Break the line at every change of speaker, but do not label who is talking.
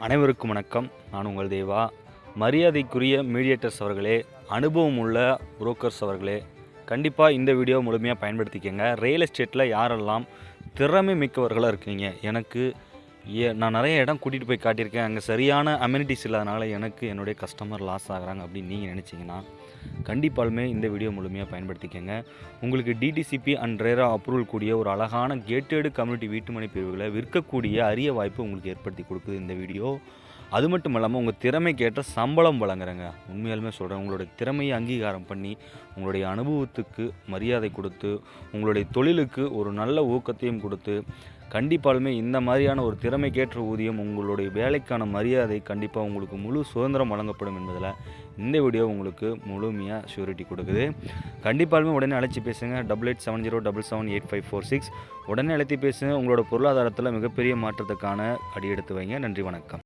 அனைவருக்கும் வணக்கம். நான் உங்கள் தேவா. மரியாதைக்குரிய மீடியேட்டர்ஸ் அவர்களே, அனுபவம் உள்ள புரோக்கர்ஸ் அவர்களே, கண்டிப்பாக இந்த வீடியோ முழுமையாக பயன்படுத்திக்கங்க. ரியல் எஸ்டேட்டில் யாரெல்லாம் திறமை மிக்கவர்களாக இருக்கீங்க, நான் நிறைய இடம் கூட்டிகிட்டு போய் காட்டியிருக்கேன், அங்கே சரியான அம்யூனிட்டிஸ் இல்லாதனால எனக்கு என்னுடைய கஸ்டமர் லாஸ் ஆகிறாங்க அப்படின்னு நீங்கள் நினச்சிங்கன்னா கண்டிப்பாலுமே இந்த வீடியோ முழுமையாக பயன்படுத்திக்கங்க. உங்களுக்கு டிடிசிபி அண்ட் ரேரா அப்ரூவல் கூடிய ஒரு அழகான கேட்டடு கம்யூனிட்டி வீட்டுமனை பிரிவுகளை விற்கக்கூடிய அரிய வாய்ப்பு உங்களுக்கு ஏற்படுத்தி கொடுக்குது இந்த வீடியோ. அது மட்டும் இல்லாமல் உங்கள் திறமைக்கேற்ற சம்பளம் வழங்குறேங்க. உண்மையாலுமே சொல்கிறேன், உங்களுடைய திறமையை அங்கீகாரம் பண்ணி உங்களுடைய அனுபவத்துக்கு மரியாதை கொடுத்து உங்களுடைய தொழிலுக்கு ஒரு நல்ல ஊக்கத்தையும் கொடுத்து கண்டிப்பாலுமே இந்த மாதிரியான ஒரு திறமைக்கேற்ற ஊதியம், உங்களுடைய வேலைக்கான மரியாதை, கண்டிப்பாக உங்களுக்கு முழு சுதந்திரம் வழங்கப்படும் என்பதில் இந்த வீடியோ உங்களுக்கு முழுமையாக ஷூரிட்டி கொடுக்குது. கண்டிப்பாலுமே உடனே அழைச்சி பேசுங்க. 8870777856 உடனே அழைத்து பேசுங்க. உங்களோட பொருளாதாரத்தில் மிகப்பெரிய மாற்றத்துக்கான அடியெடுத்து வைங்க. நன்றி, வணக்கம்.